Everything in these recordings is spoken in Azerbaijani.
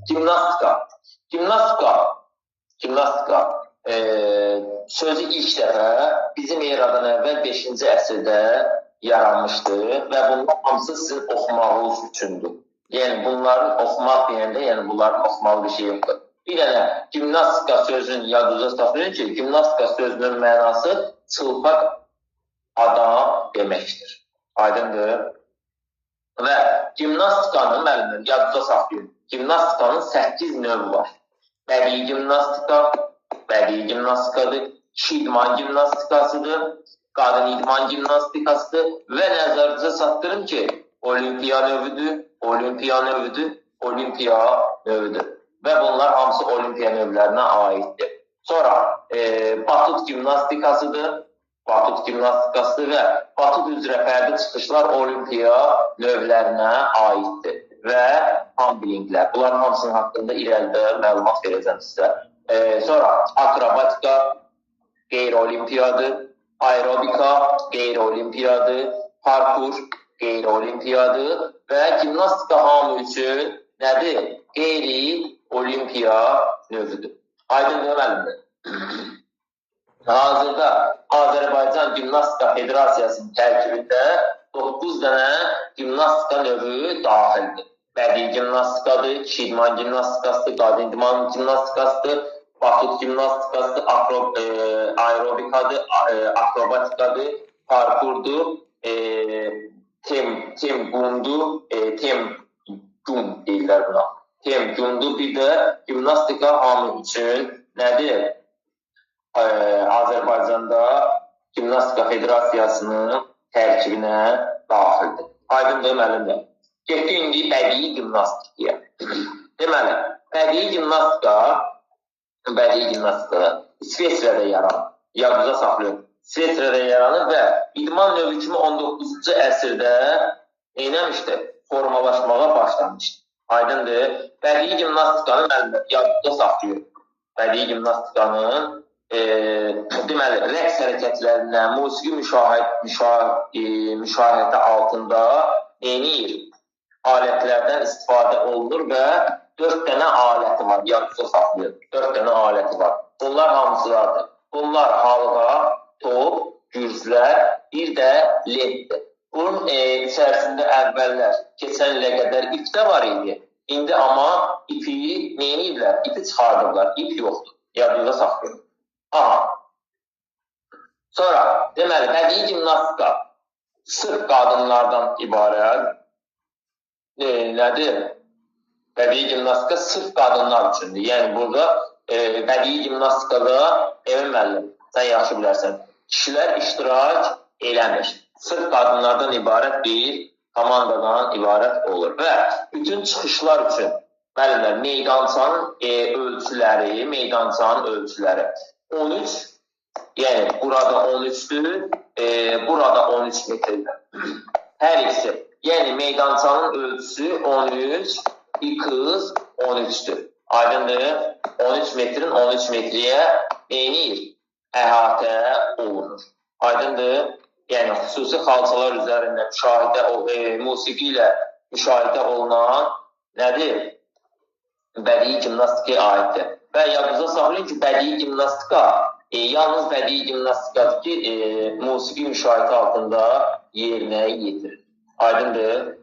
Gimnastika. Gimnastika sözü ilk dəfə bizim eradan əvvəl 5-ci əsrdə yaranmışdı və bunlar hamısı sizin oxumağınız üçündür. Yəni bunların oxumaq deyəndə, yəni bunların oxumalı bir şey yoxdur. Bir dənə gimnastika sözünün yadınıza saxlayın ki, gimnastika sözünün mənası çılpaq adam deməkdir. Aydındır. Və gimnastikanın, müəllimlər, yadınıza saxlayın, gimnastikanın 8 növü var. Bədii gimnastikadır, kişi idman gimnastikasıdır, qadın idman gimnastikasıdır və nəzərinizə çatdırın ki, olimpiya növüdür və bunlar hamısı olimpiya növlərinə aiddir. Sonra batut gimnastikasıdır və batut üzrə fərdi çıxışlar olimpiya növlərinə aiddir və hamblinglər. Bunların hamısının haqqında irəlidə məlumat verəcəm sizə. Sonra akrobatika qeyri-olimpiyadır, aerobika qeyri-olimpiyadır, parkur qeyri-olimpiyadır və gimnastika hamı üçün nədir? Qeyri-olimpiya növüdür. Aydındır, müəllimdir. Hazırda Azərbaycan Gimnastika Federasiyasının tərkibində 9 dənə gimnastika növü daxildir. Bədii gimnastikadır, kişi idman gimnastikasıdır, qadın idman gimnastikasıdır, batut gimnastikasıdır, aerobikadır, akrobatikadır, parkurdur, temcum deyirlər buna. Temcumdur, bir də gimnastika hamı üçün nədir? Azərbaycanda Gimnastika Federasiyasının tərkibinə daxildir. Aydındır, müəllimlər. Getdik indi bədii gimnastikaya. Deməli, bədii gimnastika İsveçrədə yaranır. Yadınıza saxlayın. İsveçrədə yaranır və idman növü kimi 19-cu əsrdə neynəmişdir? Formalaşmağa başlamışdır. Aydındır. Bədii gimnastikanın yadınıza saxlayın. Bədii gimnastikanın deməli, rəqs hərəkətlərindən, musiqi müşahidə altında neynir? Alətlərdən istifadə olunur və 4 dənə aləti var, yadınıza saxlayın. 4 dənə aləti var. Bunlar hamısılardır. Bunlar halqa, top, gürzlər, bir də leddir. Bunun içərisində əvvəllər keçən ilə qədər ip də var idi. İndi amma ipi neynirlər? İpi çıxardıblar, ip yoxdur. Yadınıza saxlayın. Sonra, deməli, bədii gimnastika sırf qadınlardan ibarət nədir? Bədii gimnastika sırf qadınlar üçündür. Yəni, burada bədii gimnastikada, Emin müəllim, sən yaxşı bilərsən, kişilər iştirak eləmir. Sırf qadınlardan ibarət bir komandadan ibarət olur. Və bütün çıxışlar üçün, müəllimlər, meydançanın ölçüləri 13, yəni burada 13-dür, burada 13 metrdir. Hər ikisi, yəni meydançanın ölçüsü 13, bir qız 13-dür. Aydındır, 13 metrin 13 metriyə neynir? Əhatə olunur. Aydındır, yəni xüsusi xalçalar üzərində musiqi ilə müşahidə olunan nədir? Bədii gimnastikaya aiddir. Və yadınıza saxlayın ki, bədii gimnastika yalnız bədii gimnastikadır ki, musiqi müşahidə altında yerinə yetirir. Aydındır?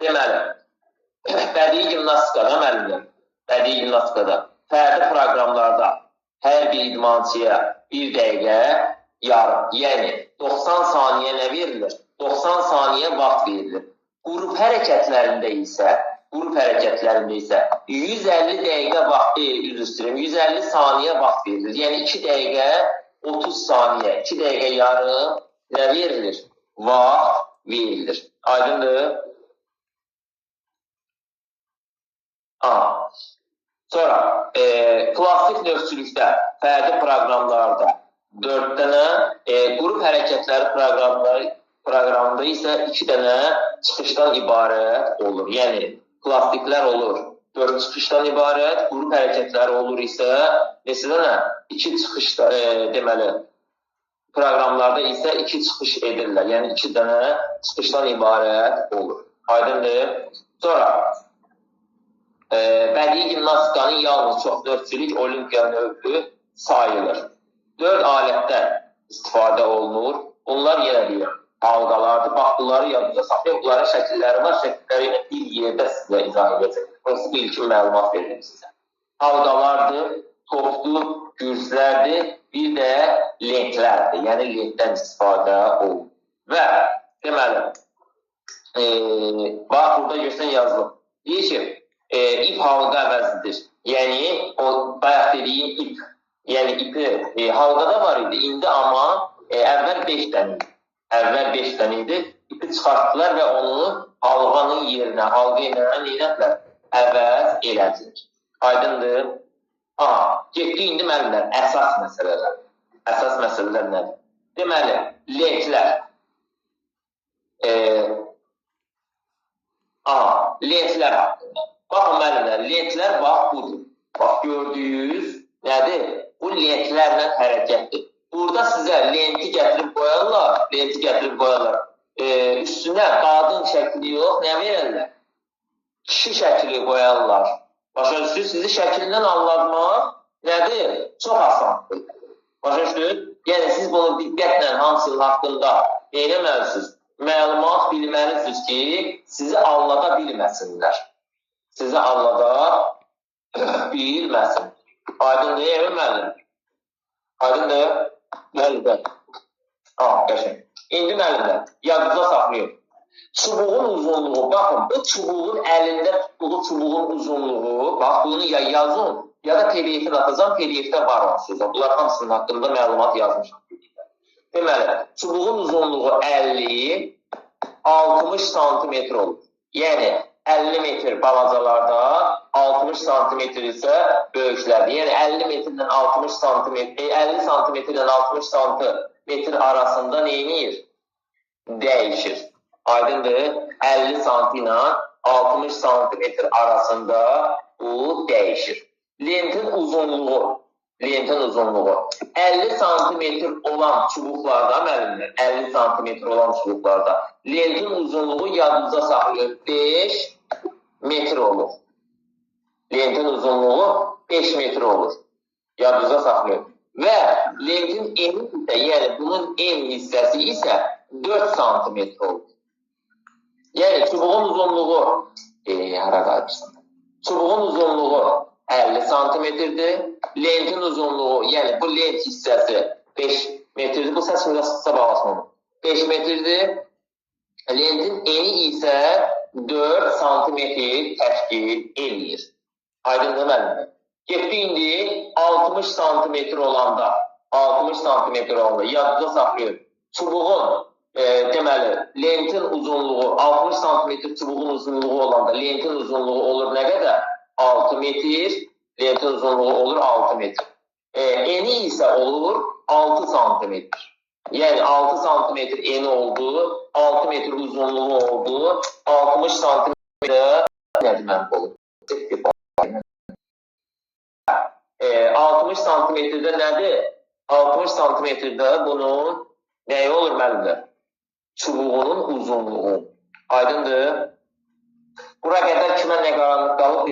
Deməli, bədii gimnastikada, müəllimlər, bədii gimnastikada fərdi proqramlarda hər bir idmançıya 1 dəqiqə yarım, yəni 90 saniyə nə verilir? 90 saniyə vaxt verilir. Qrup hərəkətlərində isə 150 dəqiqə vaxt, 150 saniyə vaxt verilir. Yəni 2 dəqiqə 30 saniyə, 2 dəqiqə yarım nə verilir? Vaxt verilir. Aydındır? Sonra, klassik növçülükdə, fərdi proqramlarda 4 dənə, qrup hərəkətləri proqramında isə 2 dənə çıxışdan ibarət olur. Yəni, klassiklər olur 4 çıxışdan ibarət, qrup hərəkətləri olur isə neçə dənə? 2 çıxışda, deməli, proqramlarda isə 2 çıxış edirlər. Yəni 2 dənə çıxışdan ibarət olur. Aydındır. Sonra gimnastikanın yalnız çox dördçülük olimpiya növü sayılır. 4 alətdən istifadə olunur. Bunlar yenə deyir, halqalardır. Bax, bunları yadınıza saxlayın. Bunların şəkilləri var. Şəkilləri ilə bir yerdə sizə izah edəcək. Burası bir ilkin məlumat verir sizə. Halqalardır, toplu gürzlərdir, bir də lentlərdir. Yəni lentdən istifadə olunur. Və deməli, bax, burada görsən yazılıb. Deyir ki, ip halqa əvəzidir. Yəni, o bayaq dediyim ip. Yəni, ipi halqada var idi. İndi amma əvvəl 5 dənə idi. Əvvəl 5 dənə idi. İpi çıxartdılar və onu halqanın yerinə, halqa ilə neynətlər? Əvəz elədilər. Aydındır. Aha, getdi indi müəllimlər, əsas məsələlər. Əsas məsələlər nədir? Deməli, lentlər. Lentlər haqqında. Baxın müəllimlər, lentlər bax budur. Bax, gördüyünüz nədir? Bu lentlərlə hərəkətdir. Burada sizə lenti gətirib qoyarlar. Üstünə qadın şəkli yox, nə verərlər? Kişi şəkli qoyarlar. Başa düşdünüz, sizi şəklindən anlatmaq nədir? Çox asandır. Başa düşdünüz? Yəni, siz bunu diqqətlə hamısının haqqında eləməlisiniz. Məlumat bilməlisiniz ki, sizi allada bilməsinlər. Sizi allada bilməsin. Aydın deyil mi müəllim? Aydındır? Müəllimlər. Qəşəng. İndi müəllimlər, yadınıza saxlayın. Çubuğun uzunluğu, baxın, bu çubuğun əlində tutduğu çubuğun uzunluğu, bax, bunu ya yazın, ya da PDF-də atacam, PDF-də var onsuzda. Bunlar hamısının haqqında məlumat yazmışam. Deməli, çubuğun uzunluğu 50-60 santimetr olur. Yəni, 50 metr balacalarda, 60 santimetr isə böyüklərdir. Yəni, 50 metrdən 60 santimetr, 50 santimetrdən 60 santimetr arasında neynir? Dəyişir. Aydındır, 50 santi ilə 60 santimetr arasında bu dəyişir. Lentin uzunluğu 50 santimetr olan çubuqlarda, müəllimlər, 50 santimetr olan çubuqlarda lentin uzunluğu yadınıza saxlayın, 5 metr olur. Lentin uzunluğu 5 metr olur. Yadınıza saxlayın. Və lentin eni isə, yəni bunun en hissəsi isə 4 santimetr olur. Yəni çubuğun uzunluğu, çubuğun uzunluğu 50 santimetrdir. Lentin uzunluğu, yəni bu lent hissəsi 5 metrdir. Bu səs biraz qısa bağlasın onu. 5 metrdir. Lentin eni isə 4 santimetr təşkil edir. Aydındır müəllimlər. Getdi indi 60 santimetr olanda, yadınıza saxlayın. Çubuğun, deməli, lentin uzunluğu, 60 santimetr çubuğun uzunluğu olanda, lentin uzunluğu olur nə qədər? 6 metr, lentin uzunluğu olur 6 metr. Eni isə olur 6 santimetr. Yəni 6 santimetr eni oldu, 6 metr uzunluğu oldu, 60 santimetr nədir mənim olur? 60 santimetrdə nədir? 60 santimetrdə bunun nəyi olur müəllimlər? Çubuğunun uzunluğu. Aydındır? Bura qədər kimə nə qaranlıq qalıb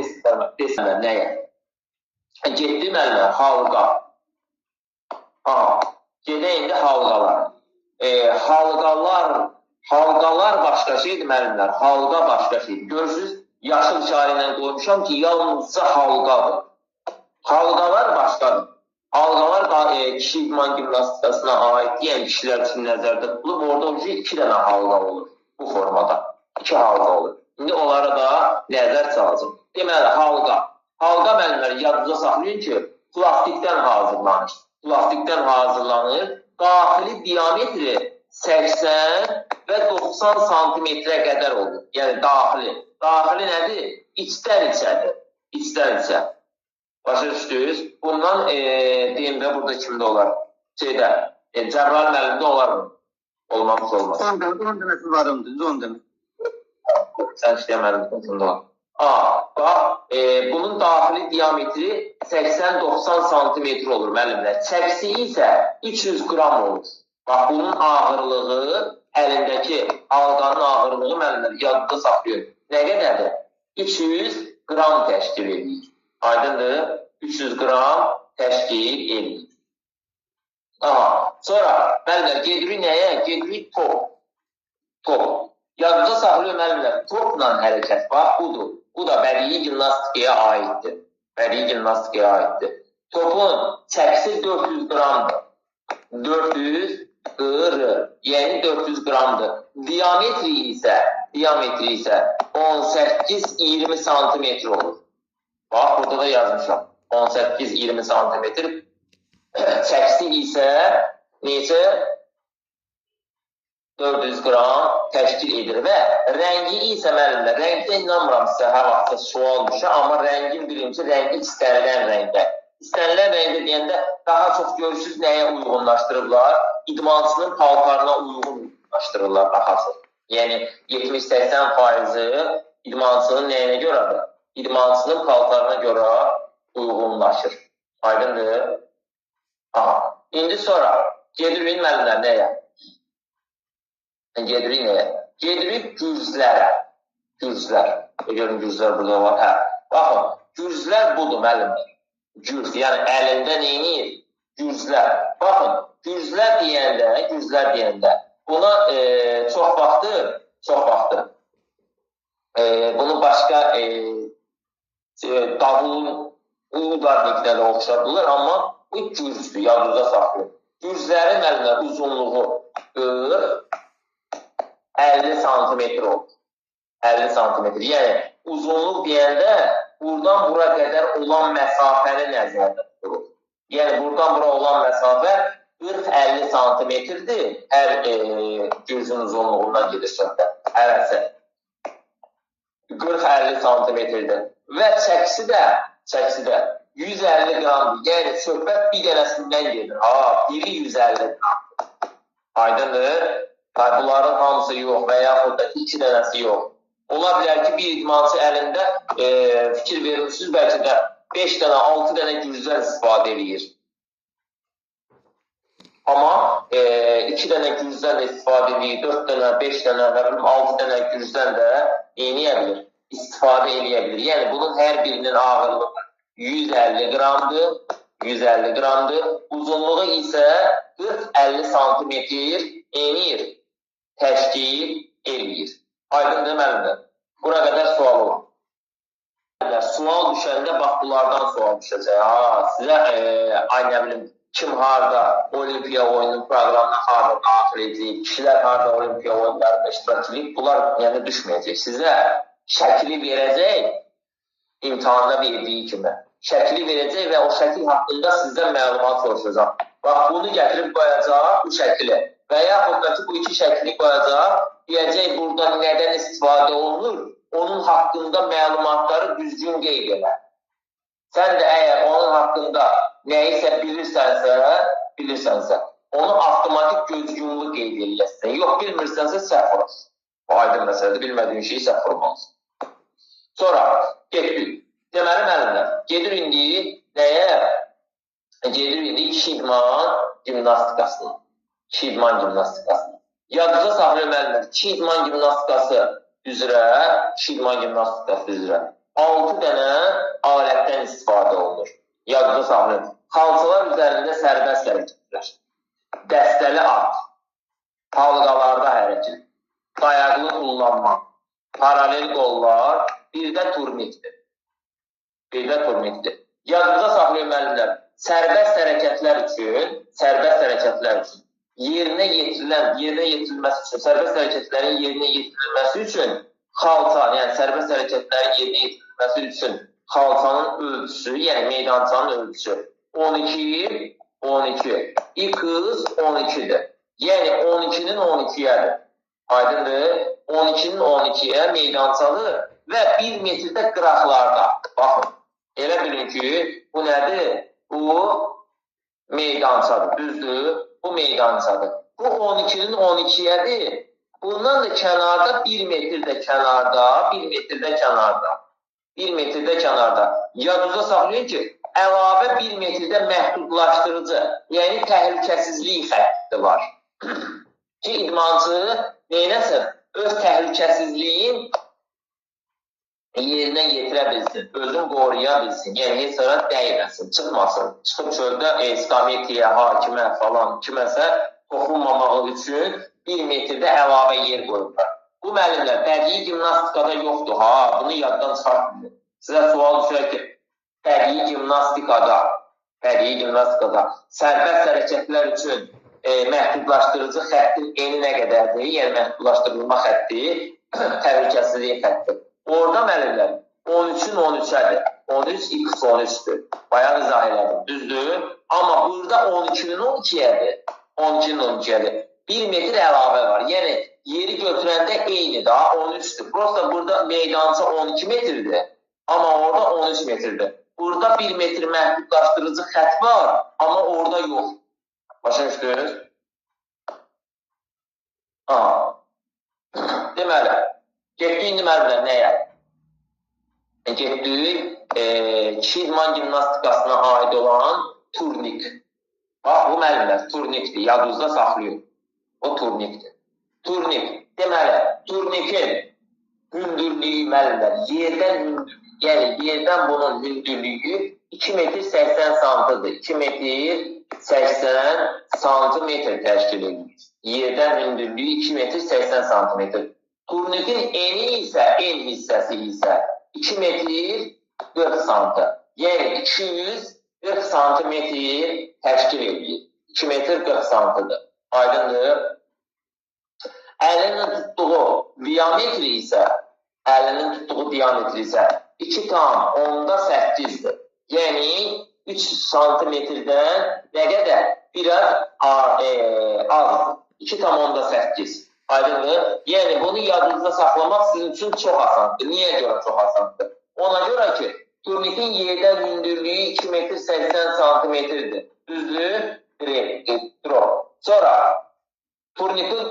desinlər, nəyə? Getdi müəllimlər, halqa. Gedə indi halqalar. Halqalar başqa şeydir müəllimlər, halqa başqa şeydir. Görürsünüz, yaşıl işarə ilə qoymuşam ki, yalnızca halqadır. Halqalar başqadır. Halqalar kişi idman gimnastikasına aid, yəni kişilər üçün nəzərdə tutulub, orada 2 dənə halqa olur bu formada. 2 halqa olur. İndi onlara da nəzər çalacaq. Deməli, halqa. Halqa müəllimlər yadınıza saxlayın ki, plastikdən hazırlanır. Daxili diametri 80 və 90 santimetrə qədər olur. Yəni, daxili. Daxili nədir? İçdən içədir. İçdən içə. Başa düşdünüz? Bundan deyim də burada kimdə olar? Cəbral müəllimdə olar mı? Olmamız olmaz. 10 dənəsi varımdır, 10 dənə. Sən işləyəməlim, bunda olar. Bax, bunun daxili diametri 80-90 santimetr olur müəllimlər. Çəksi isə 300 qram olur. Bax, bunun ağırlığı, əlindəki halqanın ağırlığı müəllimlər yadda saxlayın. Nə qədərdir? 300 qram təşkil edir. Aydındır? 300 qram təşkil edir. Aha. Sonra müəllimlər gedirik nəyə? Gedirik top. Top. Yadınıza saxlayın müəllimlər. Topla hərəkət bax budur. Bu da bədii gimnastikaya aiddir. Bədii gimnastikaya aiddir. Topun çəkisi 400 qramdır. 400 yəni 400 qramdır. Diametri isə 18-20 santimetr olur. Bax, burada da yazmışam. 18-20 santimetr. Çəkisi isə necə? 400 qram təşkil edir və rəngi isə müəllimlər, rəngdə inanmıram sizə hər vaxtda sual düşür, amma rəngin birinci rəngi istənilən rəngdə. İstənilən rəngdə deyəndə daha çox görürsünüz nəyə uyğunlaşdırırlar? İdmançının paltarına uyğunlaşdırırlar daha çox. Yəni 70-80% idmançının nəyinə görədir? İdmançının paltarına görə uyğunlaşır. Aydındır? Aha. İndi sonra gedirik müəllimlər nəyə? Gedirik nəyə? Gedirik gürzlərə. Gürzlər. Görün gürzlər burada var. Hə. Baxın, gürzlər budur müəllimlər. Gürz, yəni əlində neyini? Gürzlər. Baxın, gürzlər deyəndə buna çox vaxtı bunu başqa davulun udarniklə də oxşadılar, amma bu gürzdur, yadınıza saxlayın. Gürzlərin müəllimlər uzunluğu 50 santimetr olur. 50 santimetr. Yəni, uzunluq deyəndə buradan bura qədər olan məsafəni nəzərdə tutulur. Yəni, buradan bura olan məsafə 40-50 santimetrdir. Hər gürzün uzunluğundan gedir söhbət. Hər əsər. 40-50 santimetrdir. Və çəkisi də 150 qramdır. Yəni, söhbət bir dənəsindən gedir. Biri 150 qramdır. Aydındır? Bunların hamısı yox və yaxud da 2 dənəsi yox. Ola bilər ki, bir idmançı əlində fikir vermişsiniz, bəlkə də 5 dənə, 6 dənə gürzdən istifadə edir. Amma 2 dənə gürzdən də istifadə edir, 4 dənə, 5 dənə, 6 dənə gürzdən də istifadə edə bilir. Yəni, bunun hər birinin ağırlığı 150 qramdır, uzunluğu isə 40-50 santimetr təşkil edir. Aydındır müəllimlər. Bura qədər sual olur. Sual düşəndə bax bunlardan sual düşəcək. Sizə ay nə bilim kim harada olimpiya oyunun proqramına harada daxil edəcək, kişilər harada olimpiya oyunlarında iştirak edib, bunlar yəni düşməyəcək. Sizə şəkli verəcək, imtahanda verdiyi kimi. Şəkli verəcək və o şəkil haqqında sizdən məlumat soruşacaq. Bax, bunu gətirib qoyacaq bu şəkili. Və yaxud da ki, bu iki şəkli qoyacaq, deyəcək, burada nədən istifadə olunur, onun haqqında məlumatları düzgün qeyd elə. Sən də əgər onun haqqında nəyisə bilirsənsə, onu avtomatik gözgünlük qeyd eləsən. Yox, bilmirsənsə, səhv olasın. O aydın məsələdir, bilmədiyin şeyi səhv olmalısın. Sonra, getdik. Deməli, müəllimlər, gedir indi nəyə? Gedir indi idman gimnastikasına. Yadınıza saxlayın müəllimlər, idman gimnastikası üzrə 6 dənə alətdən istifadə olunur. Yadınıza saxlayın. Xalçalar üzərində sərbəst hərəkətlər, dəstəli at, halqalarda hərəkət, dayaqlı kullanma, paralel qollar, bir də turnikdir. Yadınıza saxlayın müəllimlər, sərbəst hərəkətlər üçün sərbəst hərəkətlərin yerinə yetirilməsi üçün xalçanın, yəni sərbəst hərəkətlərin yerinə yetirilməsi üçün xalçanın ölçüsü, yəni meydançanın ölçüsü 12, x 12'dir. Yəni 12'nin 12'yədir. Aydındır? 12'nin 12'yə meydançalı və 1 metrdə qıraqlarda. Baxın, elə bilin ki, bu nədir? Bu meydançadır, düzdür? Bu meydançadır. Bu 12'nin 12'yədir. Bundan da kənarda 1 metrdə kənarda. Yadınıza saxlayın ki, əlavə 1 metrdə məhdudlaşdırıcı, yəni təhlükəsizlik xətti var. Ki, idmançı neynəsin? Öz təhlükəsizliyin yerinə yetirə bilsin, özünü qoruya bilsin, yəni heç ara dəyməsin, çıxmasın, çıxıb çöldə istiqamətiyə, hakimə falan, kiməsə toxunmamağı üçün 1 metrdə əlavə yer qoyublar. Bu müəllimlər bədii gimnastikada yoxdur, bunu yaddan çıxartmayın. Sizə sual düşər ki, bədii gimnastikada sərbəst hərəkətlər üçün məhdudlaşdırıcı xəttin eni nə qədərdir? Yəni məhdudlaşdırılma xətti, təhlükəsizlik xətti. Orada müəllimlər 13-ün 13-ədir. 13x13'dür. Bayağı izah elədim. Düzdür? Amma burada 12-nin 12-ədir. 12-nin 12-ədir. 1 metr əlavə var. Yəni yeri götürəndə eyni daha 13'dür. Prosta burada meydança 12 metrdir. Amma orada 13 metrdir. Burada 1 metr məhdudlaşdırıcı xətt var, amma orada yox. Başa düşdünüz? Deməli, getdik indi müəllimlər nəyə? Getdik Şidman gimnastikasına aid olan turnik. Bax, bu müəllimlər turnikdir, yadınızda saxlayın. O turnikdir. Turnik, deməli, turnikin hündürlüyü müəllimlər, yerdən hündürlüyü, yəni yerdən bunun hündürlüyü 2 metr 80 santıdır. 2 metr 80 santimetr təşkil edir. Yerdən hündürlüyü 2 metr 80 santimetr. Turnikin eni isə, en hissəsi isə 2 metr 40 santı. Yəni 240 santimetr təşkil edir. 2 metr 40 santıdır. Aydındır. Əlinin tutduğu diametri isə 2,8'dir. Yəni 3 santimetrdən nə qədər? Biraz az. 2,8. Aydındır. Yəni bunu yadınızda saxlamaq sizin üçün çox asandır. Niyə görə çox asandır? Ona görə ki, turnikin yerdən hündürlüyü 2 metr 80 santimetrdir. Düzdür? Sonra turnikin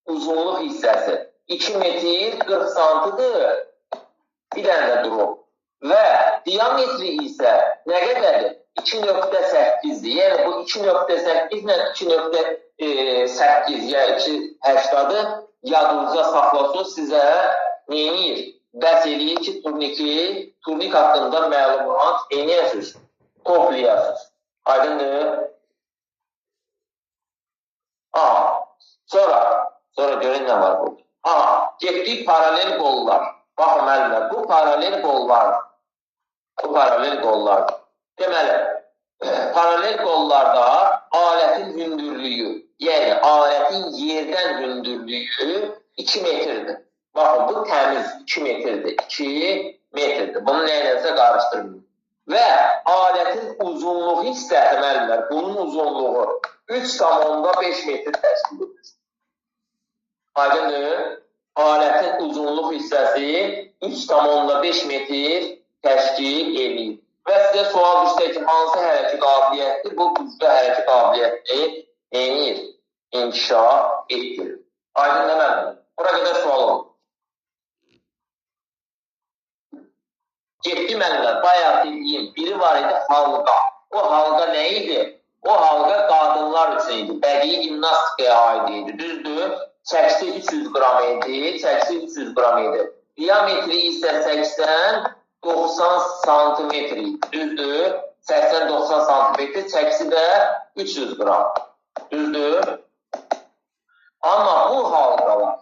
uzunluq hissəsi 2 metr 40 santıdır. Bir dənə də durub. Və diametri isə nə qədərdir? 2,8'dir. Yəni bu 2,8 ilə 2,8 ya 2,80'ı yadınıza saxlasın, sizə neyir? Bəs eləyir ki, turnik haqqında məlumat eləyəsiniz, toplayasınız. Aydındır? Sonra görün nə var burada. Getdik paralel qollar. Baxın müəllimlər, bu paralel qollardır. Deməli, paralel qollarda alətin hündürlüyü, yəni alətin yerdən hündürlüyü 2 metrdir. Baxın, bu təmiz 2 metrdir. 2 metrdir. Bunu nəyləsə qarışdırmayın. Və alətin uzunluğu hissəsi müəllimlər, bunun uzunluğu 3,5 metr təşkil edir. Aydındır? Alətin uzunluq hissəsi 3,5 metr təşkil edir. Və sizə sual düşsə ki, hansı hərəkə qabiliyyətdir? Bu güclü hərəkə qabiliyyətini inkişaf etdirir. Aydın deməlidir. Bura qədər sual olur. Getdi müəllimlər, bayaq dediyim, biri var idi halqa. O halqa nə idi? O halqa qadınlar üçün idi. Bədii gimnastikaya aid idi. Düzdür? Çəkisi 300 qram idi. Diametri isə 80-90 santimetr idi. Düzdür? 80-90 santimetr, çəkisi də 300 qram. Düzdür? Amma bu halqalar,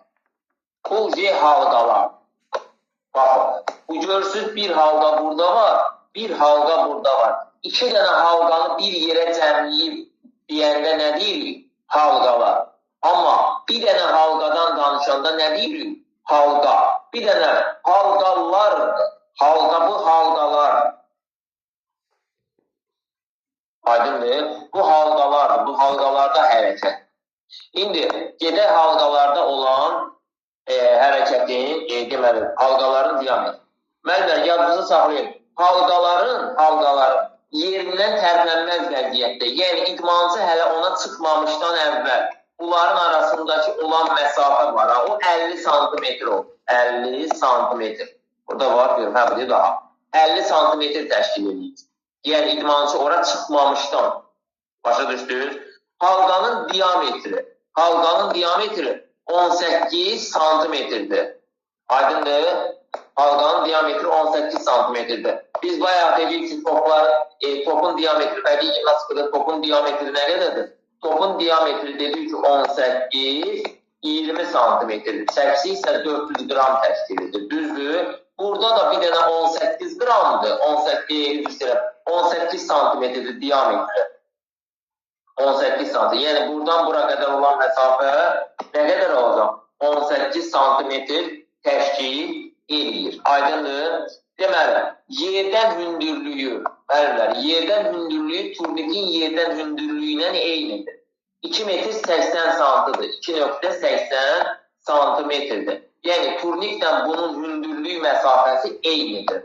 baxın, bu görürsünüz bir halqa burada var, bir halqa burada var. 2 dənə halqanı bir yerə cəmləyib deyəndə nə deyirik? Halqalar. Amma bir dənə halqadan danışanda nə deyirik? Halqa. Bir dənə halqalardır. Halqa bu halqalar. Aydındır? Bu halqalardır. Bu halqalarda hərəkət. İndi gedək halqalarda olan hərəkətin, deməli, halqaların diametri. Müəllimlər, yadınızı saxlayın. Halqaların yerindən tərpənməz vəziyyətdə, yəni idmançı hələ ona çıxmamışdan əvvəl bunların arasındakı olan məsafə var. O 50 santimetr olur. 50 santimetr. Burada var, görüm, bu daha. 50 santimetr təşkil edir. Yəni idmançı ora çıxmamışdan. Başa düşdünüz? Halqanın diametri 18 santimetrdir. Aydındır? Halqanın diametri 18 santimetrdir. Biz bayağı dedik ki topun diametri, bədii gimnastikada topun diametri nə qədərdir? Topun diametri dedik ki 18, 20 santimetrdir. Çəkisi isə 400 qram təşkil edir. Düzdür? Burada da bir dənə 18 qramdır. 18 santimetrdir diametri. 18 santimetr. Yəni buradan bura qədər olan məsafə nə qədər olacaq? 18 santimetr təşkil edir. Aydındır? Deməli, yerdən hündürlüyü, yerdən hündürlüyü turnikin yerdən hündürlüyü ilə eynidir. 2 metr 80 santidir. 2.80 santimetrdir. Yəni turniklə bunun hündürlüyü məsafəsi eynidir.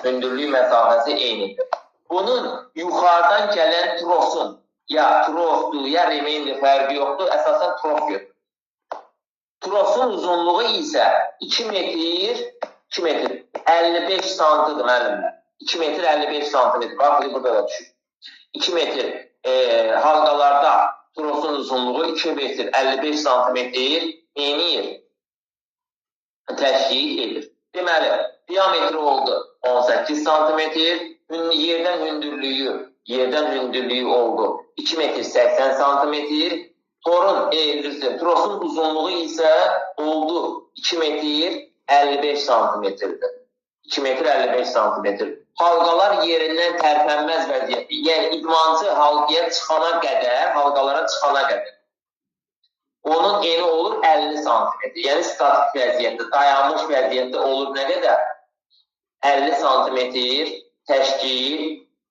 Hündürlüyü məsafəsi eynidir. Bunun yuxarıdan gələn trosun, ya trosdur, ya remendir, fərqi yoxdur, əsasən tros götürür. Trosun uzunluğu isə 2 metr 55 santidir müəllimlər. 2 metr 55 santimetr. Bax, burada da düşür. 2 metr halqalarda trosun uzunluğu 2 metr 55 santimetr enir, təşkil edir. Deməli, diametri oldu 18 santimetr, yerdən hündürlüyü oldu 2 metr 80 santimetr, trosun uzunluğu isə oldu 2 metr 55 santimetrdir. 2 metr 55 santimetr. Halqalar yerindən tərpənməz vəziyyətdir. Yəni, idmancı halqalara çıxana qədər. Onun eni olur 50 santimetr. Yəni, statik vəziyyətdə, dayanmış vəziyyətdə olur nə qədər? 50 santimetr təşkil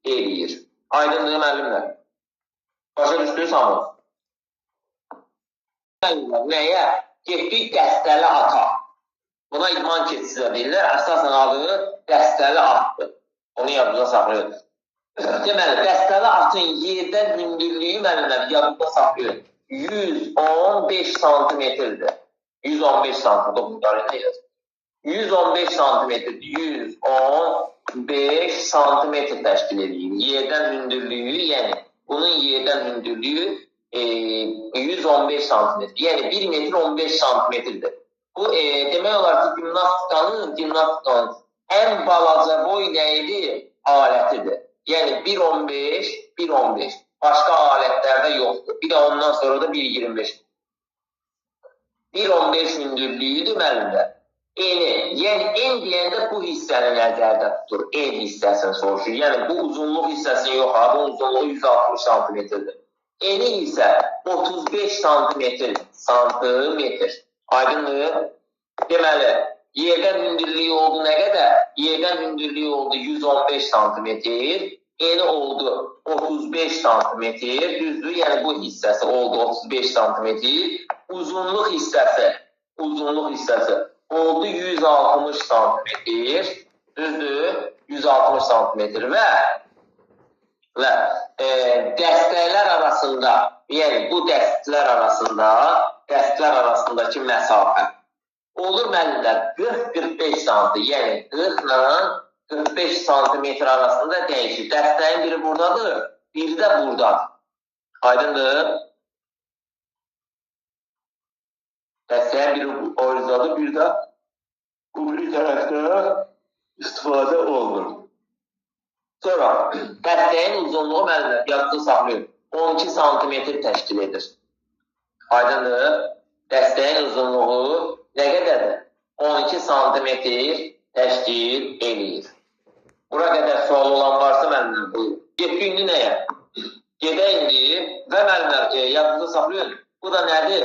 edir. Aydındır müəllimlər. Başa düşdünüz hamı? Nəyə? Getdik dəstəli ata. Buna idman keçisi də deyirlər. Əsasən adı dəstəli atdır. Onu yadınıza saxlayın. Deməli, dəstəli atın yerdən hündürlüyü müəllimlər yadınıza saxlayın. 115 santimetrdir. 115 santimetrdir. 115 santimetrdir. 115 santimetr təşkil edir. Yerdən hündürlüyü, yəni bunun yerdən hündürlüyü 115 santimetr. Yəni 1 metr 15 santimetrdir. Bu demək olar ki, gimnastikanın ən balaca boy nəyidir? Alətidir. Yəni 1.15. Başqa alətlərdə yoxdur. Bir də ondan sonra da 1.25. 1.15 hündürlüyüdür müəllimlər. Eni. Yəni en deyəndə bu hissəni nəzərdə tutur. En hissəsini soruşur. Yəni bu uzunluq hissəsini yox. Bunun uzunluğu 160 santimetrdir. Eni isə 35 santimetr. Aydındır? Deməli, yerdən hündürlüyü oldu nə qədər? Yerdən hündürlüyü oldu 115 santimetr. Eni oldu 35 santimetr. Düzdür? Yəni bu hissəsi oldu 35 santimetr. Uzunluq hissəsi oldu 160 santimetr. Düzdür? 160 santimetr və dəstəklər arasında, yəni bu dəstəklər arasındakı məsafə olur müəllimlər 40-45 santim, yəni 40 ilə 45 santimetr arasında dəyişir. Dəstəyin biri buradadır, biri də buradadır. Aydındır? Dəstəyin biri orizdadır, biri də bu bir tərəfdə istifadə olunur. Sonra dəstəyin uzunluğu müəllimlər yadınızda saxlayın 12 santimetr təşkil edir. Aydındır? Dəstəyin uzunluğu nə qədərdir? 12 santimetr təşkil edir. Bura qədər sual olan varsa müəllimlər buyur. Getdik indi nəyə? Gedə indi və müəllimlər yadınızda saxlayın. Bu da nədir?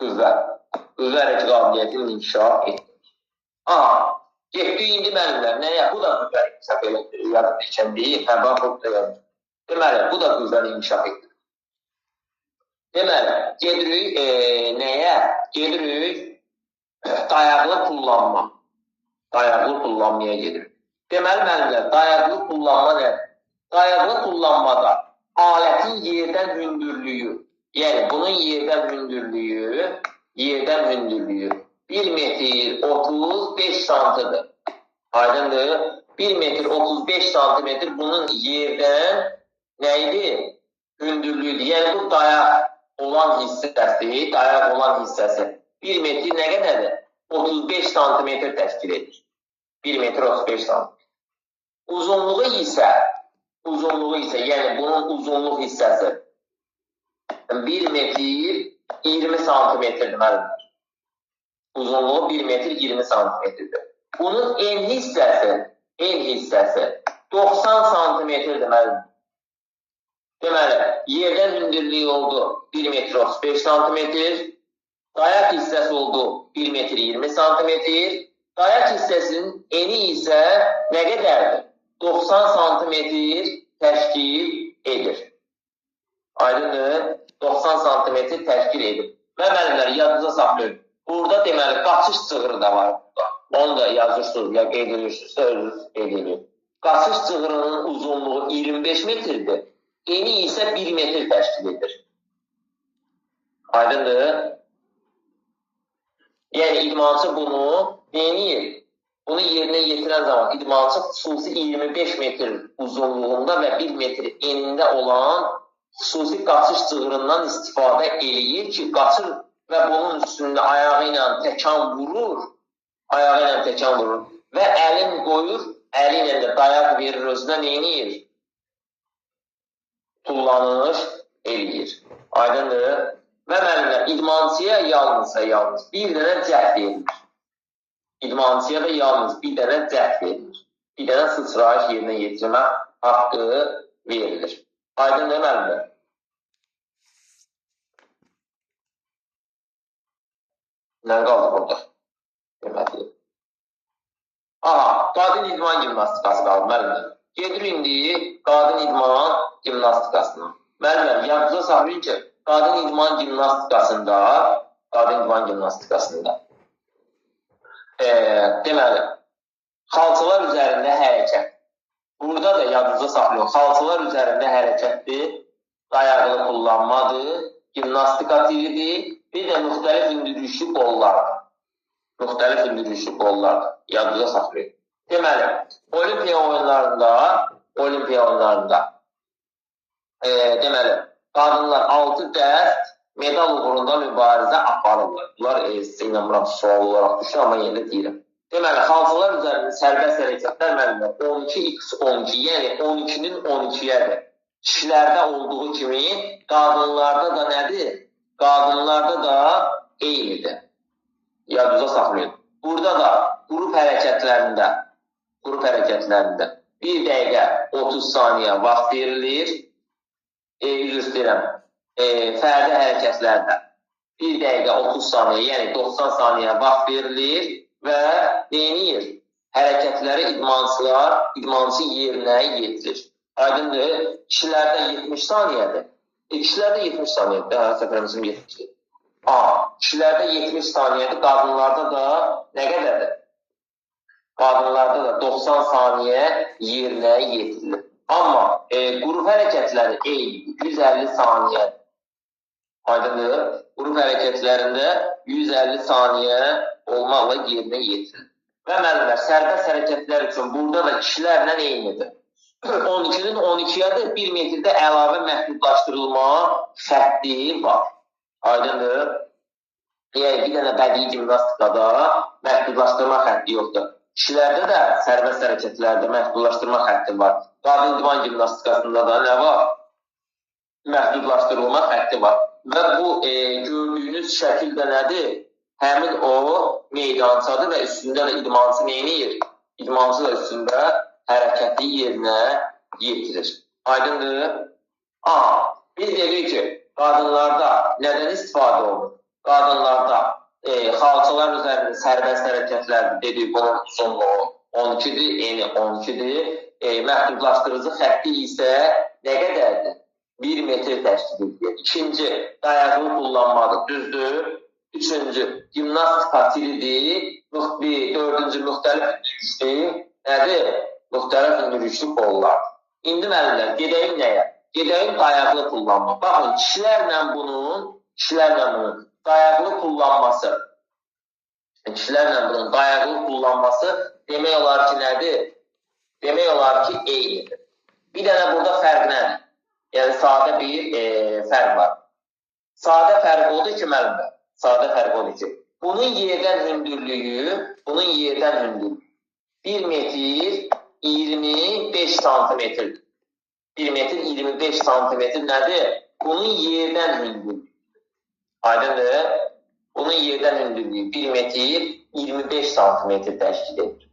Qüvvə. Qüvvə hərəkət qabiliyyətini inkişaf etdik. Getdik indi müəllimlər nəyə? Bu da qüvvə inkişaf etdik. Yadınızda ikən deyil. Bax, burada yazılır. Deməli, bu da qüvvəni inkişaf etdik. Deməli, gedirik nəyə? Gedirik dayaqlı tullanma. Dayaqlı tullanmaya gedirik. Deməli, müəllimlər, dayaqlı tullanma nədir? Dayaqlı tullanmada alətin yerdən hündürlüyü, yəni bunun yerdən hündürlüyü 1 metr 35 santidir. Aydındır? 1 metr 35 santimetr bunun yerdən nəydi? Hündürlüyüdür. Yəni bu dayaq olan hissəsi. 1 metr nə qədərdir? 35 santimetr təşkil edir. 1 metr 35 santimetr. Uzunluğu isə, yəni bunun uzunluq hissəsi 1 metr 20 santimetrdir müəllimlər. Uzunluğu 1 metr 20 santimetrdir. Bunun en hissəsi 90 santimetrdir müəllimlər. Deməli, yerdən hündürlüyü oldu 1 metr 35 santimetr, dayaq hissəsi oldu 1 metr 20 santimetr, dayaq hissəsinin eni isə nə qədərdir? 90 santimetr təşkil edir. Aydındır, 90 santimetr təşkil edir. Və müəllimlər, yadınıza saxlayın. Burada deməli, qaçış cığırı da var burada. Onu da yazırsınız, ya qeyd edirsiniz, özünüz qeyd edirsiniz. Qaçış cığırının uzunluğu 25 metrdir. Eni isə 1 metr təşkil edir. Aydındır. Yəni, idmançı bunu denir. Bunu yerinə yetirən zaman idmançı xüsusi 25 metr uzunluğunda və 1 metr enində olan xüsusi qaçış cığırından istifadə eləyir ki, qaçır və bunun üstündə ayağı ilə təkan vurur və əlin qoyur, əli ilə də dayaq verir, özünə neyinir? Tullanır, eləyir. Aydındır. Və müəllimlər, idmançıya yalnız bir dənə cəhd verilir. İdmançıya da yalnız bir dənə cəhd verilir. Bir dənə sıçrayış yerinə yetirmə haqqı verilir. Aydındır müəllimlər. Nə qaldı burada? Deməli. Aha, qadın idman gimnastikası qaldı müəllimlər. Gedir indi qadın idman gimnastikasına. Müəllimlər, yadınıza saxlayın ki, qadın idman gimnastikasında deməli, xalçalar üzərində hərəkət. Burada da yadınıza saxlayın, xalçalar üzərində hərəkətdir, dayaqlı kullanmadır, gimnastika tiridir, bir də müxtəlif hündürlüklü qollardır. Yadınıza saxlayın. Deməli, olimpiya oyunlarında deməli, qadınlar 6 dəst medal uğrunda mübarizə aparırlar. Bunlar inanmıram sual olaraq düşür, amma yenə deyirəm. Deməli, xalçalar üzərində sərbəst hərəkətlər müəllimlər 12x12, yəni 12-nin 12-yədir. Kişilərdə olduğu kimi qadınlarda da nədir? Qadınlarda da eynidir. Yadınıza saxlayın. Burada da qrup hərəkətlərində 1 dəqiqə 30 saniyə vaxt verilir. Üzr istəyirəm. Fərdi hərəkətlərdə 1 dəqiqə 30 saniyə, yəni 90 saniyə vaxt verilir və neyinir? Hərəkətləri idmançı yerinə yetirir. Aydındır, kişilərdə 70 saniyədir. Kişilərdə 70 saniyədir, səfərimizin 70-dir. Kişilərdə 70 saniyədir, qadınlarda da nə qədərdir? Qadınlarda da 90 saniyə yerinə yetirilir. Amma qrup hərəkətləri 150 saniyədir. Aydındır, qrup hərəkətlərində 150 saniyə olmaqla yerinə yetirilir. Və müəllimlər, sərbəst hərəkətlər üçün burada da kişilərlə eynidir. 12-nin 12-yədir, 1 metrdə əlavə məhdudlaşdırılma xətti var. Aydındır. Yəni, bir dənə bədii gimnastikada məhdudlaşdırma xətti yoxdur. Kişilərdə də sərbəst hərəkətlərdə məhdudlaşdırma xətti var. Qadın idman gimnastikasında da nə var? Məhdudlaşdırılma xətti var. Və bu gördüyünüz şəkildə nədir? Həmin o meydançadır və üstündə də idmançı neyinir? İdmançı da üstündə hərəkəti yerinə yetirir. Aydındır? Biz dedik ki, qadınlarda nədən istifadə olunur? Qadınlarda xalçalar üzərində sərbəst hərəkətlərdir, dedik, bunun uzunluğu 12-dir, eni 12-dir. Məhdudlaşdırıcı xətti isə nə qədərdir? 1 metr təşkil edir. İkinci, dayaqlı kullanmadır, düzdür. Üçüncü, gimnastika tiridir. Dördüncü, müxtəlif hündürlüklü nədir? Müxtəlif hündürlüklü qollar. İndi müəllimlər, gedəyim nəyə? Gedəyim dayaqlı kullanma. Baxın, kişilərlə bunun dayaqlı kullanması demək olar ki, nədir? Demək olar ki, eynidir. Bir dənə burada fərq nədir? Yəni, sadə bir fərq var. Sadə fərq odur ki, müəllimlər, bunun yerdən hündürlüyü 1 metr 25 santimetrdir. 1 metr 25 santimetr nədir? Bunun yerdən hündürlüyü. Aydındır. Bunun yerdən hündürlüyü 1 metr 25 santimetr təşkil edir.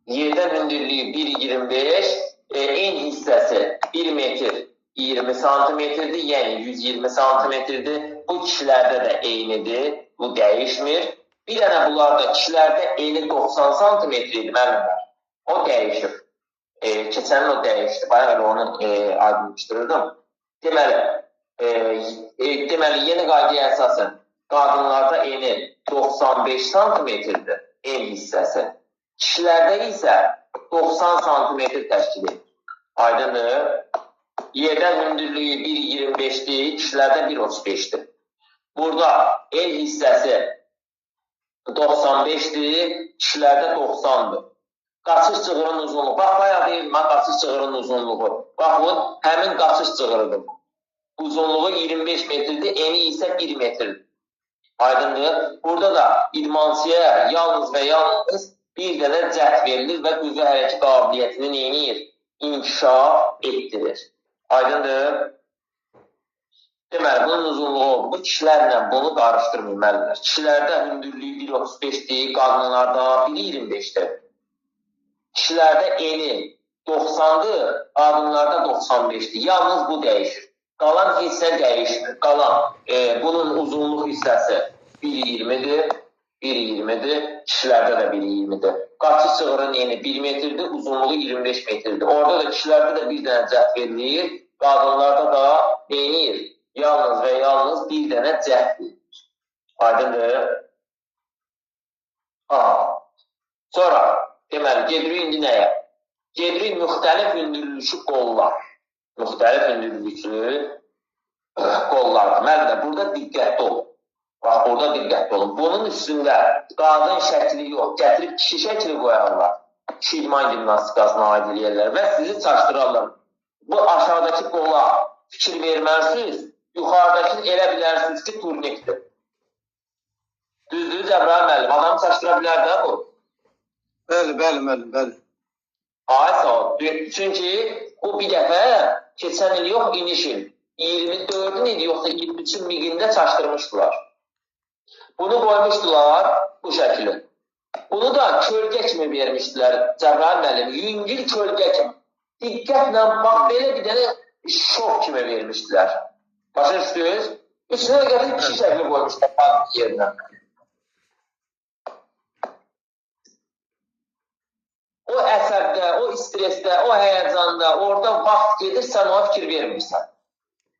Yerdən hündürlüyü 1,25, en hissəsi 1 metr 20 santimetrdir, yəni 120 santimetrdir. Bu kişilərdə də eynidir, bu dəyişmir. Bir dənə bunlarda kişilərdə eni 90 santimetrdir, müəllimlər. O dəyişir. Keçənin o dəyişdi. Bayaq onu aydınlaşdırırdım. Deməli, yeni qaydaya əsasən qadınlarda eni 95 santimetrdir, en hissəsi. Kişilərdə isə 90 santimetr təşkil edir. Aydındır. Yerdən hündürlüyü 1,25'dir, kişilərdə 1,35'dir. Burada en hissəsi 95'dir, kişilərdə 90'dır. Qaçış cığırın uzunluğu. Bax, bayaq deyim, qaçış cığırın uzunluğu. Baxın, həmin qaçış cığırıdır. Uzunluğu 25 metrdir, eni isə 1 metrdir. Aydındır. Burada da idmansiyaya yalnız və yalnız bir dənə cəhd verilir və qüvvə hərəkət qabiliyyətini neyinir? İnkişaf etdirir. Aydındır. Deməli, bunun uzunluğu, bu kişilərlə bunu qarışdırmayın, müəllimlər. Kişilərdə hündürlüyü 1,35'dir, qadınlarda 1,25'dir. Kişilərdə eni 90'dır, qadınlarda 95'dir. Yalnız bu dəyişir. Qalan hissə dəyişmir. Qalan, bunun uzunluq hissəsi 1,20'dir, kişilərdə də 1,20'dir. Qaçış cığırın eni 1 metrdir, uzunluğu 25 metrdir. Orada da kişilərdə də bir dənə cəhd verilir, qadınlarda da neyinir? Yalnız və yalnız bir dənə cəhd verilir. Aydındır. Sonra, deməli, gedirik indi nəyə? Gedirik müxtəlif hündürlükçü qollar. Müxtəlif hündürlükçü qollardır. Müəllimlər, burada diqqətli olun. Bax, burada diqqətli olun. Bunun üstündə qadın şəkli yox, gətirib kişi şəkli qoyarlar. Kişi idman gimnastikasına aid eləyərlər və sizi çaşdırarlar. Bu aşağıdakı qola fikir verməlisiniz, yuxarıdakini elə bilərsiniz ki, turnikdir. Düzdür, Cəbrayıl müəllim, adam çaşdıra bilər də bu. Bəli. Ay, sağ ol. Çünki bu bir dəfə keçən il yox, iniş il. 24'ün idi, yoxsa 23'ün miqində çaşdırmışdılar. Bunu qoymuşdular bu şəkili. Bunu da kölgə kimi vermişdilər Cəbrayıl müəllim. Yüngül kölgə kimi. Diqqətlə bax, belə bir dənə şok kimi vermişdilər. Başa düşdünüz? Üstünə gətirib kişi şəkli qoymuşlar yerinə. O əsəbdə, o stresdə, o həyəcanda, orada vaxt gedir, sən ona fikir vermirsən.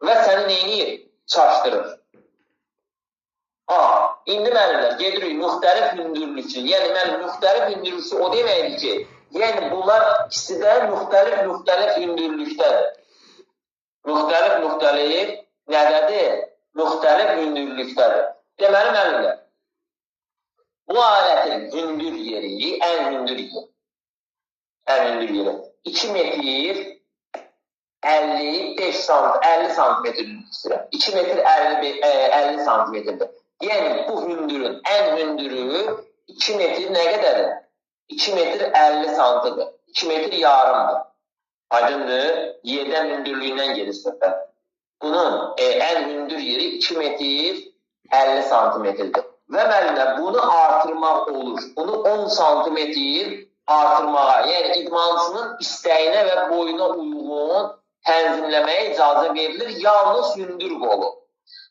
Və səni neyini çaşdırır. İndi müəllimlər, gedirik müxtəlif hündürlükçü. Yəni, müxtəlif hündürlükçü o deməkdir ki, yəni bunlar ikisi də müxtəlif hündürlükdədir. Müxtəlif nədədir? Müxtəlif hündürlükdədir. Deməli, müəllimlər, bu alətin hündür yeri, ən hündür yeri 2 metr 50 santimetr istəyirəm. 2 metr 50 santimetrdir. Yəni, bu hündürün, ən hündürü 2 metr nə qədərdir? 2 metr 50 santidir. 2 metr yarımdır. Aydındır, yerdən hündürlüyündən gelir söhbət. Bunun ən hündür yeri 2 metr 50 santimetrdir. Və müəllimlər, bunu artırmaq olur. Bunu 10 santimetr artırmağa, yəni idmançının istəyinə və boyuna uyğun tənzimləməyə icazə verilir, yalnız hündür qolu.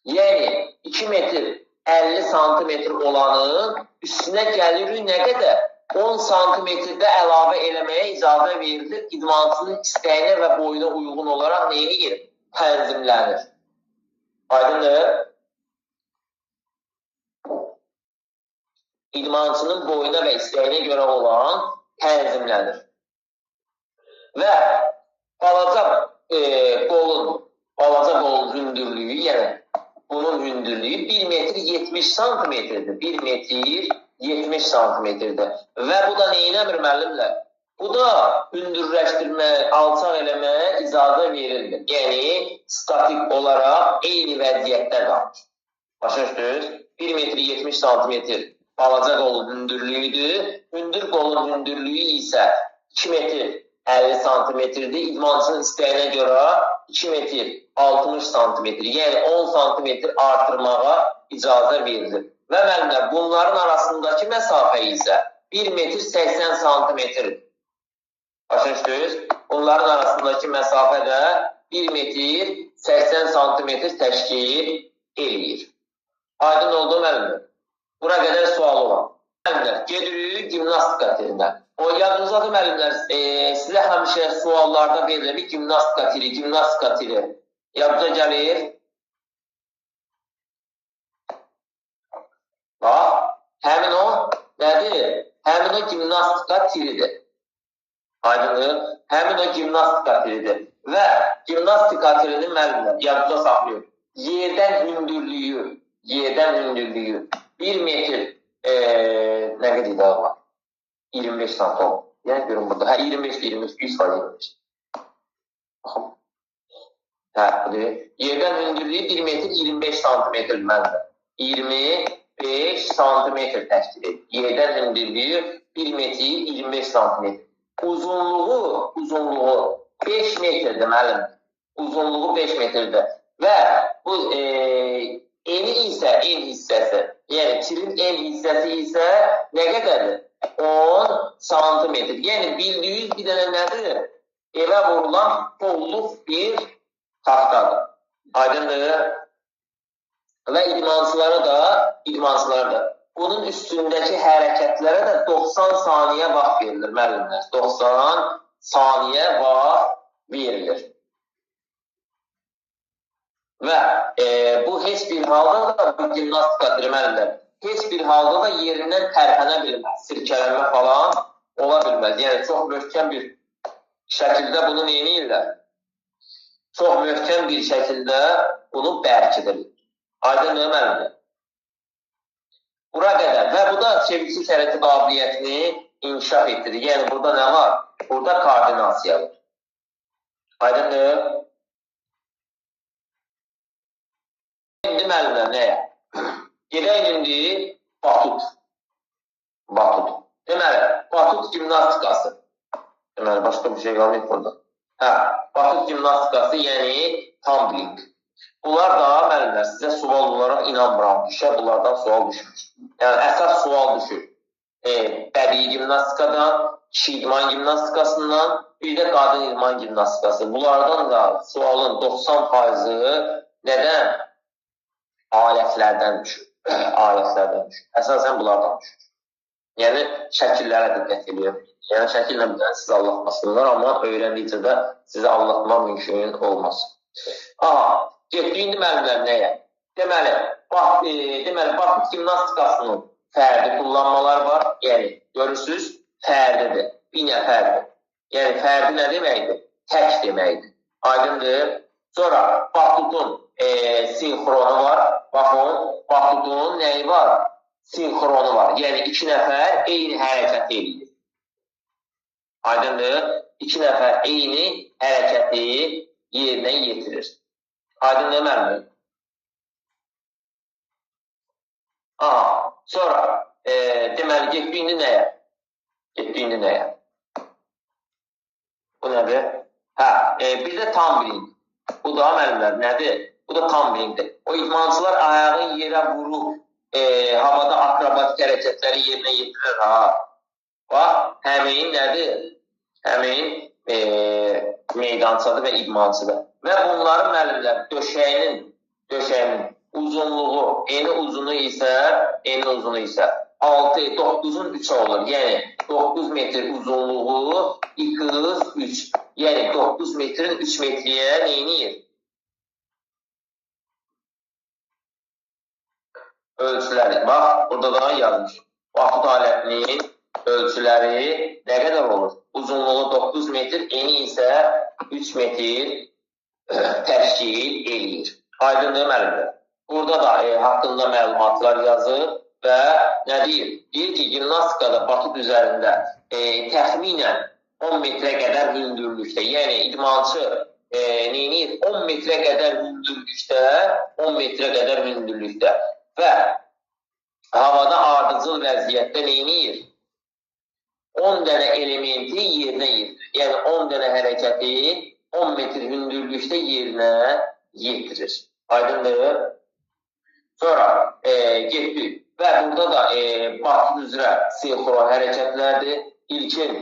Yəni, 2 metr 50 santimetr olanın üstünə gəlirik nə qədər? 10 santimetrdə əlavə eləməyə icazə verilir, idmançının istəyinə və boyuna uyğun olaraq neyini tənzimlənir. Aydındır? İdmançının boyuna və istəyinə görə olan tənzimlənir. Və balaca qolun hündürlüyü, yəni bunun hündürlüyü 1 metr 70 santimetrdir. 1 metr 70 santimetrdir. Və bu da neynəmir müəllimlər? Bu da hündürləşdirmə, alçaq eləməyə icazə verilmir. Yəni, statik olaraq eyni vəziyyətdə qalır. Başa düşdünüz? 1 metr 70 santimetr balaca qolun hündürlüyüdür. Hündür qolun hündürlüyü isə 2 metr 50 santimetrdir. İdmançının istəyinə görə 2 metr 60 santimetr, yəni 10 santimetr artırmağa icazə verilir. Və müəllimlər, bunların arasındakı məsafə isə 1 metr 80 santimetr. Başa düşdünüz? Bunların arasındakı məsafə də 1 metr 80 santimetr təşkil eləyir. Aydın oldu müəllimlər. Bura qədər sual olan. Müəllimlər, gedirik gimnastika tirindən. O yadınızdadır müəllimlər, sizə həmişə suallarda verilir bir gimnastika tiri. Yadınıza gəlir. Bax, həmin o nədir? Həmin o gimnastika tiridir. Aydındır? Həmin o gimnastika tiridir. Və gimnastika tirinin müəllimlər, yadınıza saxlayın. Yerdən hündürlüyü 1 metr nə qədər daha var? 25 santim. Yəni görün burada. Hə 25, 100 var 25. Baxın. Hə, budur. Yerdən hündürlüyü 1 metr 25 santimetr məndə. 25 santimetr təşkil edir. Yerdən hündürlüyü 1 metr 25 santimetr. Uzunluğu 5 metrdir müəllim. Uzunluğu 5 metrdir. Və bu eni isə en hissəsi, yəni tirin en hissəsi isə nə qədərdir? 10 santimetr. Yəni bildiyiniz bir dənə nədir? Evə vurulan polluq bir taxtadır. Aydındır. Və idmançılara da bunun üstündəki hərəkətlərə də 90 saniyə vaxt verilir müəllimlər. 90 saniyə vaxt verilir. Və bu heç bir halda da bu gimnastika müəllimlər, heç bir halda da yerindən tərpənə bilməz, sirkələnmə falan ola bilməz. Yəni, çox möhkəm bir şəkildə bunu neynirlər? Çox möhkəm bir şəkildə bunu bərkidirlər. Aydın müəllimlər. Bura qədər və bu da çevrəçi hərəkət qabiliyyətini inkişaf etdirir. Yəni, burada nə var? Burada koordinasiya var. Aydındır. İndi müəllimlər nəyə? Gedək indi batut. Deməli, batut gimnastikası. Deməli, başqa bir şey qalmayıb burada. Hə, batut gimnastikası, yəni tumbling. Bunlar da müəllimlər sizə sual olaraq inanmıram. Bunlardan sual düşmür. Yəni, əsas sual düşür. Bədii gimnastikadan, kişi idman gimnastikasından, bir də qadın idman gimnastikası. Bunlardan da sualın 90%-ı nədən? Alətlərdən düşür. Əsasən bunlardan düşür. Yəni, şəkillərə diqqət edir. Yəni, şəkillə bir dənə sizə anlatmasınlar, amma öyrəndikcə də sizə anlatma mümkün olmaz. Aha, getdik indi müəllimlər nəyə? Deməli, batut gimnastikasının fərdi kullanmalar var. Yəni, görürsünüz, fərdidir. Bir nəfərdir. Yəni, fərdi nə deməkdir? Tək deməkdir. Aydındır. Sonra batutun sinxronu var. Baxın, batutun nəyi var? Sinxronu var. Yəni, 2 nəfər eyni hərəkət edir. Aydındır. 2 nəfər eyni hərəkəti yerinə yetirir. Aydındır müəllim. Sonra, deməli, getdik indi nəyə? Bu nədir? Hə, bir də tumbling. Bu da müəllimlər nədir? Bu da tumblingdir. O idmançılar ayağın yerə vurub, havada akrobatik hərəkətləri yerinə yetirir. Bax, həmin nədir? Həmin meydançadır və idmançıdır. Və bunların müəllimlər döşəyinin uzunluğu, eni uzunu isə 9-un 3'e olur. Yəni 9 metr uzunluğu yıkız 3. Yəni 9 metrin 3 metreye neyiniyir? Ölçüləri. Bax, burada da yazmış. Batut alətinin ölçüləri nə qədər olur? Uzunluğu 9 metr, eni isə 3 metr təşkil eləyir. Aydındır müəllimlər. Burada da haqqında məlumatlar yazır və nə deyir? Deyir ki, gimnastikada batut üzərində təxminən 10 metrə qədər hündürlükdə, yəni idmançı neyinir? 10 metrə qədər hündürlükdə və havada ardıcıl vəziyyətdə neyniyir? 10 dənə elementi yerinə yetirir. Yəni 10 dənə hərəkəti 10 metr hündürlükdə yerinə yetirir. Aydındır? Sonra getdik. Və burada da batut üzrə sinxron hərəkətlərdir. İlkin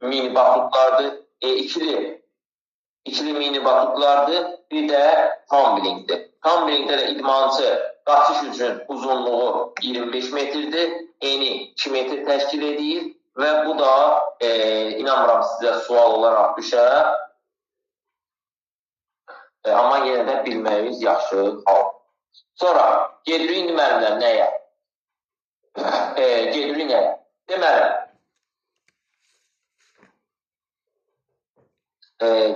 mini batutlardır. İkili mini batutlardır. Bir də tumbling-dir. Tumbling-də də idmançı qaçış üçün uzunluğu 25 metrdir. Eni 2 metr təşkil edir. Və bu da inanmıram sizə sual olaraq düşər. Amma yenə də bilməyiniz yaxşı qalır. Sonra gedirik indi müəllimlər nəyə? Gedirik nəyə? Deməli,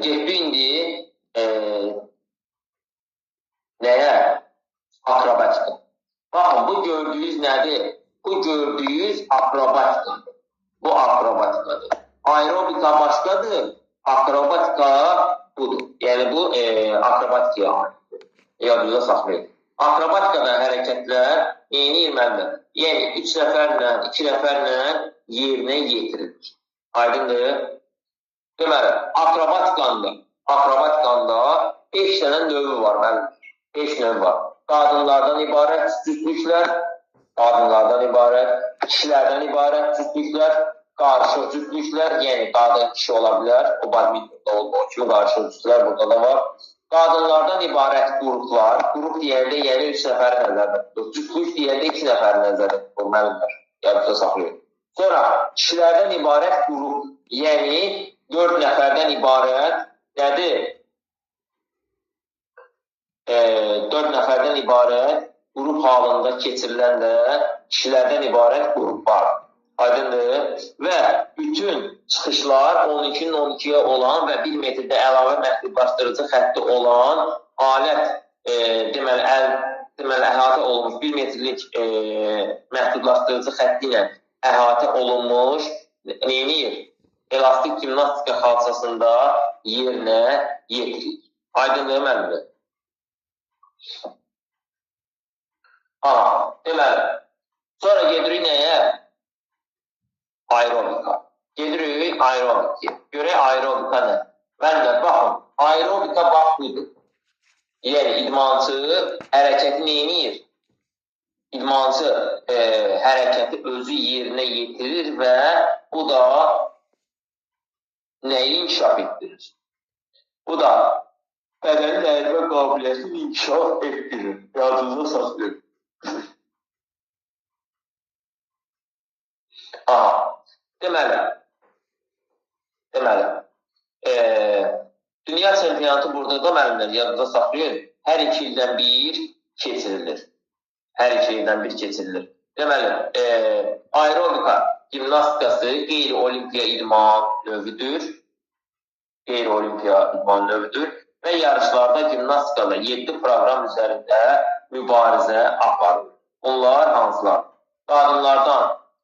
gedirik indi nəyə? Akrobatika. Baxın, bu gördüyünüz nədir? Bu gördüyünüz akrobatikadır. Bu akrobatikadır. Aerobika başqadır, akrobatika budur. Yəni bu akrobatikaya aiddir. Yadınıza saxlayın. Akrobatikada hərəkətlər yeni müəllimlər. Yəni 3 nəfərlə, 2 nəfərlə yerinə yetirilir. Aydındır? Deməli, akrobatikanda 5 dənə növü var müəllimlər. 5 növ var. Qadınlardan ibarət cütlüklər, kişilərdən ibarət cütlüklər, qarışıq cütlüklər, yəni qadın kişi ola bilər, o badmintonda olduğu kimi qarışıq cütlüklər burada da var. Qadınlardan ibarət qruplar, qrup deyəndə yəni 3 nəfəri nəzərdə tutur, cütlük deyəndə 2 nəfəri nəzərdə tutur, müəllimlər, yadınıza saxlayın. Sonra kişilərdən ibarət qrup, yəni 4 nəfərdən ibarət nədir? 4 nəfərdən ibarət qrup halında keçirilən də kişilərdən ibarət qrup var. Aydındır. Və bütün çıxışlar 12-nin 12-yə olan və 1 metrdə əlavə məhdudlaşdırıcı xətti olan alət, deməli əhatə olunmuş 1 metrlik məhdudlaşdırıcı xətti ilə əhatə olunmuş neyiniyir? Elastik gimnastika xalçasında yerinə yetirilir. Aydındır müəllimlər. Deməli, sonra gedirik nəyə? Aerobika. Gedirik aerobika. Görək aerobika nə? Müəllimlər, baxın, aerobika bax budur. Yəni, idmançı hərəkəti neyiniyir? İdmançı hərəkəti özü yerinə yetirir və bu da nəyi inkişaf etdirir? Bu da bədənin ərimə qabiliyyətini inkişaf etdirir. Yadınıza saxlayın. Deməli, dünya çempionatı burada da müəllimlər yadınıza saxlayın. Hər 2 ildən bir keçirilir. Deməli, aerobika gimnastikası qeyri-olimpiya idman növüdür. Və yarışlarda gimnastikada 7 proqram üzərində mübarizə aparılır. Bunlar hansılar?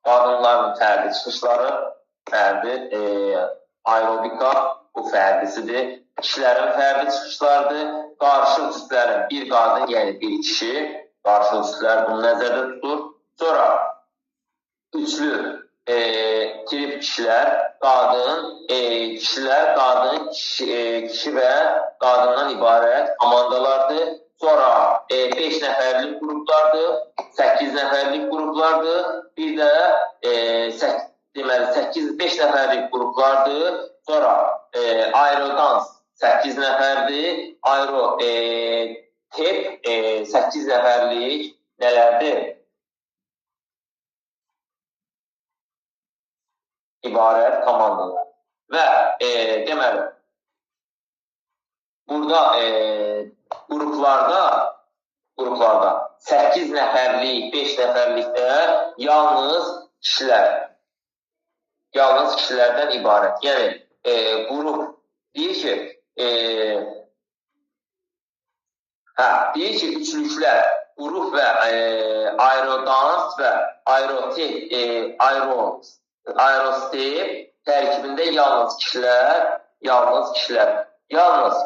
Qadınların fərdi çıxışları, aerobika bu fərdisidir. Kişilərin fərdi çıxışlarıdır. Qarışıq cütlərin bir qadın, yəni bir kişi, qarışıq cütlər bunu nəzərdə tutur. Sonra üçlü trip kişilər, kişi və qadından ibarət komandalardır. Sonra 5 nəfərlik qruplardır, 8 nəfərlik qruplardır, bir də 5 nəfərlik qruplardır. Sonra aerodans 8 nəfərdir, aerotep 8 nəfərlik nələrdir? İbarət komandalar. Və deməli, burada qruplarda 8 nəfərlik, 5 nəfərlikdə yalnız kişilərdən ibarət. Yəni, qrup deyir ki, üçlüklər, qrup və aerodans və aerostep tərkibində yalnız kişilər. Yalnız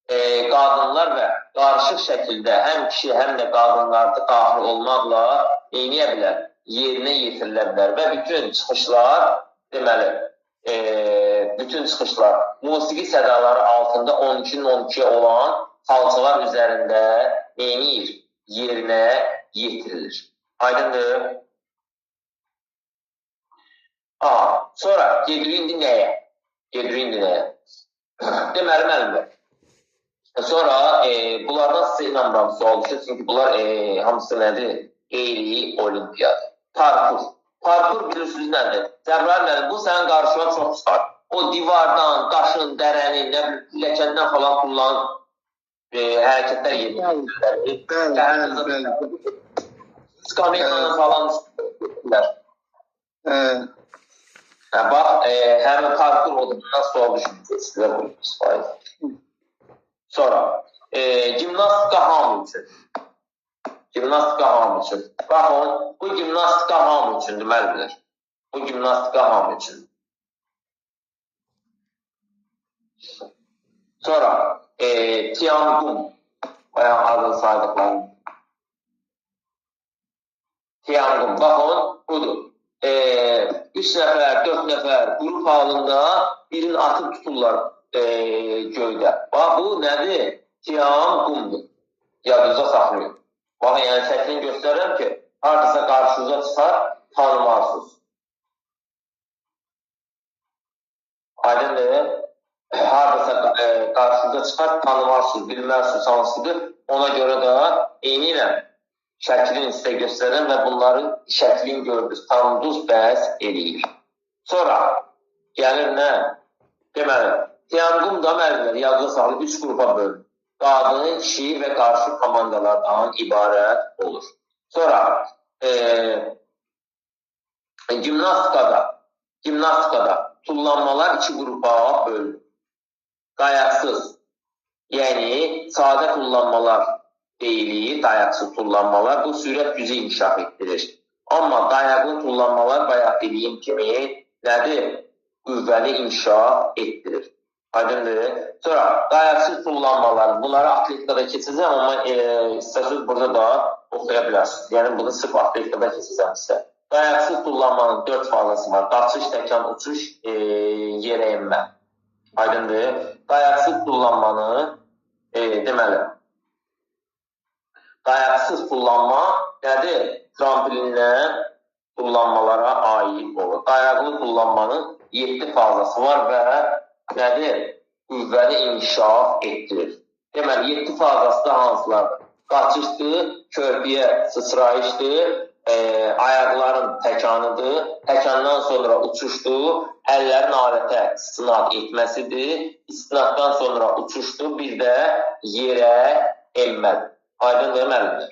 qadınlar və qarışıq şəkildə həm kişi, həm də qadınlarda daxil olmaqla eyniyə bilər, yerinə yetirilə bilər və bütün çıxışlar, deməli, bütün çıxışlar musiqi sədaları altında 12-12 olan xalçalar üzərində neynir? Yerinə yetirilir. Aydındır? Sonra gedirik indi nəyə? Deməli, müəllimlər. Sonra bunlardan sizə inanmıram sual düşür, çünki bunlar hamısı nədir? Qeyri-olimpiyadır. Parkur bilirsiniz nədir? Cəbrayil müəllim, bu sənin qarşına çox çıxar. O divardan, daşın, dərənin, ləkəndən falan kullanıb hərəkətlər yedirirlər. Skameyanın falan istəyirlər. Bax, həmin parkur odundan sual düşünəcək sizə bu istifayət. Sonra, gimnastika hamı üçün. Baxın, bu gimnastika hamı üçündür, müəllimlər. Bu gimnastika hamı üçündür. Sonra, Tiangong, bayan adını saydıqlarım. Tiangong, baxın, budur. 3 nəfər, 4 nəfər qrup halında birini atıb tuturlar göydə. Bax, bu nədir? Tiangongdur. Yadınıza saxlayın. Baxın, yəni şəklini göstərirəm ki, haradasa qarşınıza çıxar, tanımarsınız. Aydındır. Haradasa qarşınıza çıxar, tanımarsınız, bilmərsiniz hansıdır. Ona görə də eynilə şəklini sizə göstərirəm və bunların şəklini gördünüz, tanıdınız, bəhs eləyir. Sonra gəlir nə? Deməli, Tiangong da müəllimlər yazıda saxlayıb 3 qrupa bölünür. Qadın, kişi və qarşı komandalardan ibarət olur. Sonra gimnastikada tullanmalar 2 qrupa bölünür. Dayaqsız, yəni sadə tullanmalar deyilir, dayaqsız tullanmalar bu sürət gücü inkişaf etdirir. Amma dayaqlı tullanmalar bayaq dediyim kimi nədir? Qüvvəni inkişaf etdirir. Aydındır. Sonra dayaqsız tullanmalar, bunları atletikada keçəcəm, amma istəsiniz burada da oxuya bilərsiniz. Yəni bunu sırf atletikada keçəcəm sizə. Dayaqsız tullanmanın 4 fazası var. Qaçış, təkan, uçuş, yerə enmə. Aydındır. Dayaqsız tullanmanı deməli, dayaqsız tullanma nədir? Trampolinlə tullanmalara aid olur. Dayaqlı tullanmanın 7 fazası var və nədir? Qüvvəni inkişaf etdirir. Deməli, 7 fazası da hansılardır? Qaçışdır, körpüyə sıçrayışdır, ayaqların təkanıdır, təkandan sonra uçuşdur, əllərin alətə istinad etməsidir, istinaddan sonra uçuşdur, bir də yerə enmədir. Aydın verməlidir.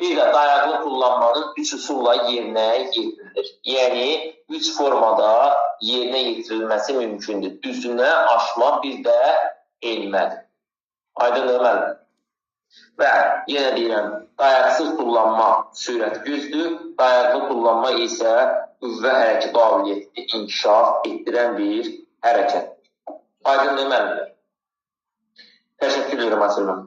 Bir də dayaqlı tullanmanın 3 üsulla yerinə yetirilir. Yəni, 3 formada yerinə yetirilməsi mümkündür. Düzünə aşma, bir də enmədir. Aydın verməlidir. Və yenə deyirəm, dayaqsız tullanma sürət gücdür, dayaqlı tullanma isə qüvvə hərəkət qabiliyyətini inkişaf etdirən bir hərəkətdir. Aydın verməlidir. Təşəkkür edirəm, Əsələm.